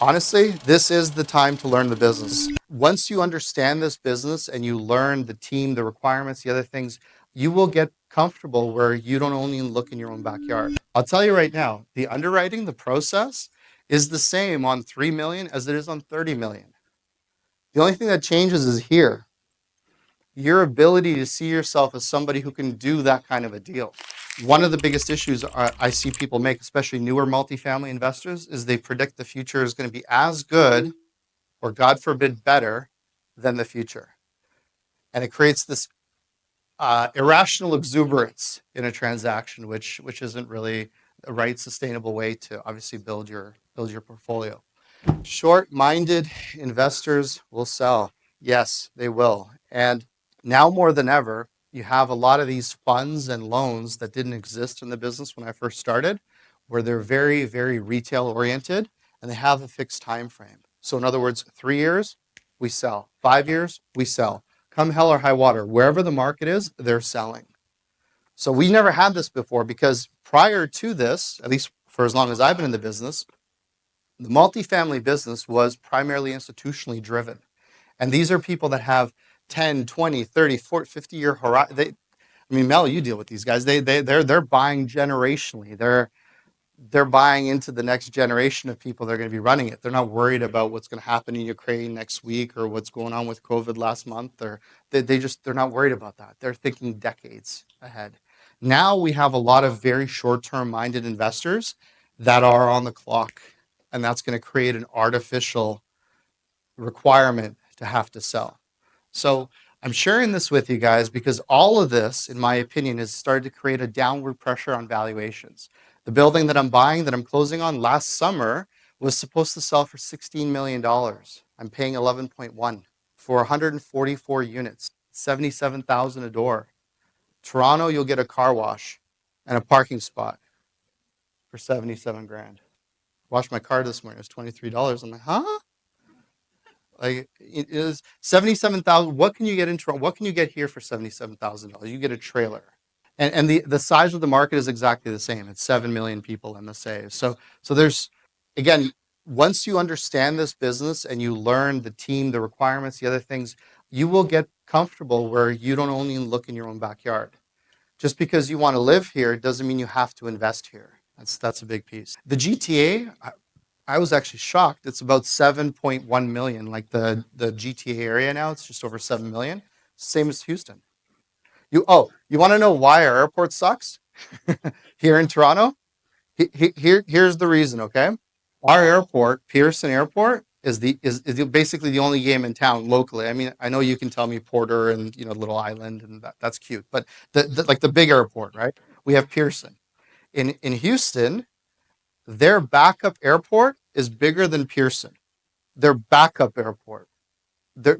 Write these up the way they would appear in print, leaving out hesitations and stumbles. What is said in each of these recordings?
Honestly, this is the time to learn the business. Once you understand this business and you learn the team, the requirements, the other things, you will get comfortable where you don't only look in your own backyard. I'll tell you right now, the underwriting, the process is the same on 3 million as it is on 30 million. The only thing that changes is here. Your ability to see yourself as somebody who can do that kind of a deal. One of the biggest issues I see people make, especially newer multifamily investors, is they predict the future is going to be as good or God forbid better than the future. And it creates this irrational exuberance in a transaction, which isn't really the right sustainable way to obviously build your portfolio. Short-minded investors will sell. Yes, they will. And now more than ever, you have a lot of these funds and loans that didn't exist in the business when I first started, where they're very, very retail oriented and they have a fixed time frame. So in other words, 3 years, we sell. 5 years, we sell. Come hell or high water, wherever the market is, they're selling. So we never had this before because prior to this, at least for as long as I've been in the business, the multifamily business was primarily institutionally driven. And these are people that have 10, 20, 30, 40, 50-year horizon. I mean, Mel, you deal with these guys. They're buying generationally. They're buying into the next generation of people that are going to be running it. They're not worried about what's going to happen in Ukraine next week or what's going on with COVID last month. Or they're not worried about that. They're thinking decades ahead. Now we have a lot of very short-term minded investors that are on the clock, and that's going to create an artificial requirement to have to sell. So I'm sharing this with you guys because all of this, in my opinion, has started to create a downward pressure on valuations. The building that I'm buying, that I'm closing on last summer, was supposed to sell for $16 million. I'm paying 11.1 for 144 units, 77,000 a door. Toronto, you'll get a car wash and a parking spot for 77 grand. Washed my car this morning, it was $23. I'm like, huh? Like it is 77,000. What can you get in Toronto? What can you get here for $77,000? You get a trailer. And the size of the market is exactly the same. It's 7 million people in the MSA. So there's, again, once you understand this business and you learn the team, the requirements, the other things, you will get comfortable where you don't only look in your own backyard. Just because you want to live here doesn't mean you have to invest here. That's a big piece. The GTA, I was actually shocked. It's about 7.1 million. Like the GTA area now, it's just over 7 million. Same as Houston. You want to know why our airport sucks here in Toronto? Here's the reason. Okay, our airport, Pearson Airport, is basically the only game in town locally. I mean, I know you can tell me Porter and Little Island and that's cute, but like the big airport, right? We have Pearson in Houston. Their backup airport is bigger than Pearson. Their backup airport.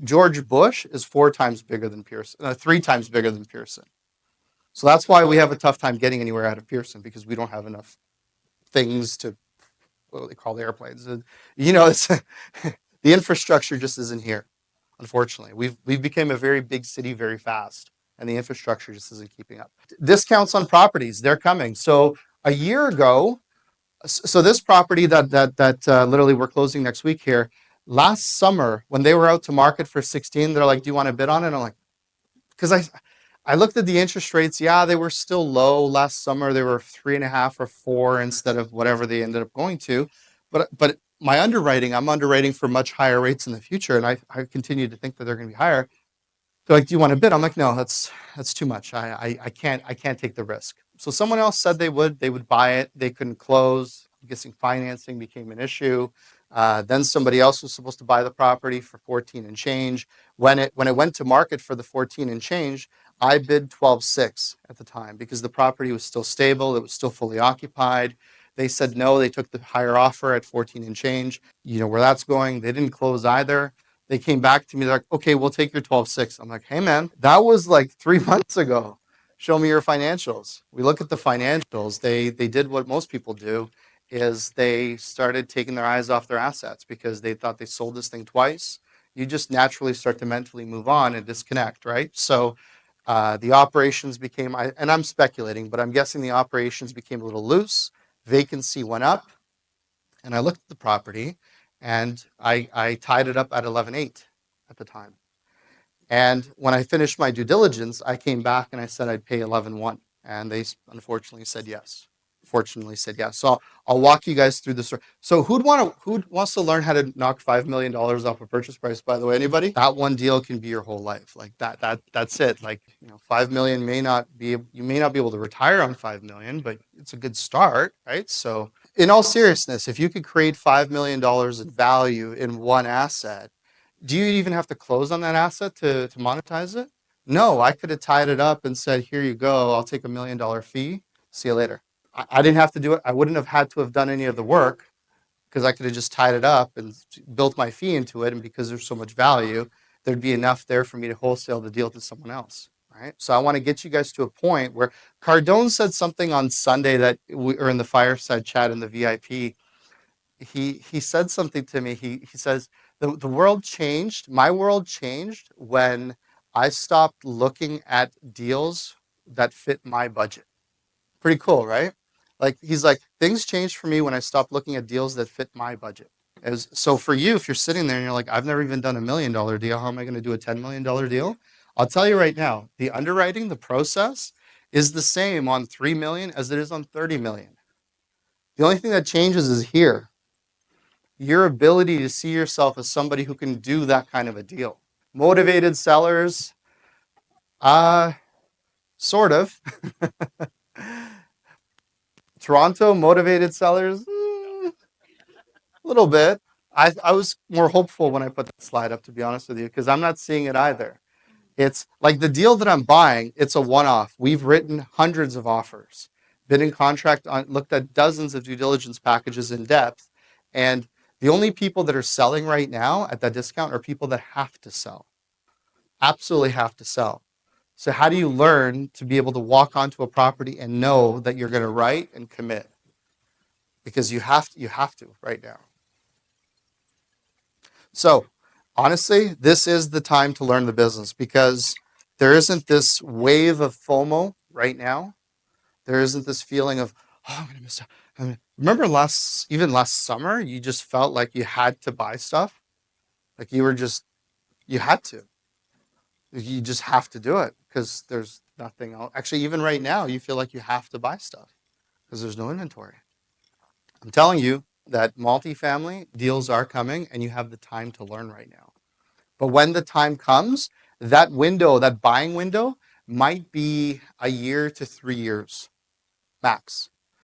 George Bush is 4 times bigger than Pearson, 3 times bigger than Pearson. So that's why we have a tough time getting anywhere out of Pearson because we don't have enough things to what they call the airplanes. It's the infrastructure just isn't here. Unfortunately, we've become a very big city very fast, and the infrastructure just isn't keeping up. Discounts on properties, they're coming. So a year ago, so this property that literally we're closing next week here, last summer when they were out to market for 16, they're like, do you want to bid on it? And I'm like, because I looked at the interest rates. Yeah, they were still low last summer. They were 3.5 or 4 instead of whatever they ended up going to. But my underwriting, I'm underwriting for much higher rates in the future, and I continue to think that they're going to be higher. They're like, do you want to bid? I'm like, no, that's too much. I can't take the risk. So someone else said they would buy it. They couldn't close. I'm guessing financing became an issue. Then somebody else was supposed to buy the property for 14 and change. When it went to market for the 14 and change, I bid 12.6 at the time because the property was still stable. It was still fully occupied. They said no. They took the higher offer at 14 and change. You know where that's going. They didn't close either. They came back to me. They're like, okay, we'll take your 12.6. I'm like, hey man, that was like 3 months ago. Show me your financials. We look at the financials. They did what most people do, is they started taking their eyes off their assets because they thought they sold this thing twice. You just naturally start to mentally move on and disconnect, right? So the operations became, and I'm speculating, but I'm guessing the operations became a little loose. Vacancy went up, and I looked at the property, and I tied it up at 11.8 at the time. And when I finished my due diligence, I came back and I said I'd pay 11.1, and they unfortunately said yes. Fortunately said yes. So I'll walk you guys through this. So who wants to learn how to knock $5 million off a purchase price? By the way, anybody? That one deal can be your whole life. Like that's it. Like 5 million may not be, you may not be able to retire on 5 million, but it's a good start, right? So in all seriousness, if you could create $5 million in value in one asset, do you even have to close on that asset to monetize it? No, I could have tied it up and said, here you go, I'll take $1 million fee. See you later. I didn't have to do it. I wouldn't have had to have done any of the work because I could have just tied it up and built my fee into it. And because there's so much value, there'd be enough there for me to wholesale the deal to someone else. Right. So I want to get you guys to a point where Cardone said something on Sunday that or in the fireside chat in the VIP. He said something to me. He says the world changed. My world changed when I stopped looking at deals that fit my budget. Pretty cool, right? Like he's like, things changed for me when I stopped looking at deals that fit my budget. So for you, if you're sitting there and you're like, I've never even done $1 million deal, how am I going to do a $10 million deal? I'll tell you right now, the underwriting, the process is the same on 3 million as it is on 30 million. The only thing that changes is here, your ability to see yourself as somebody who can do that kind of a deal. Motivated sellers, sort of. Toronto motivated sellers, a little bit. I was more hopeful when I put that slide up, to be honest with you, because I'm not seeing it either. It's like the deal that I'm buying, it's a one-off. We've written hundreds of offers, been in contract on, looked at dozens of due diligence packages in depth, and the only people that are selling right now at that discount are people that have to sell, absolutely have to sell. So how do you learn to be able to walk onto a property and know that you're going to write and commit? Because you have to right now. So honestly, this is the time to learn the business because there isn't this wave of FOMO right now. There isn't this feeling of, oh, I'm gonna miss out. Remember even last summer, you just felt like you had to buy stuff. Like you had to. You just have to do it because there's nothing else. Actually, even right now, you feel like you have to buy stuff because there's no inventory. I'm telling you that multifamily deals are coming and you have the time to learn right now. But when the time comes, that window, that buying window, might be a year to 3 years max.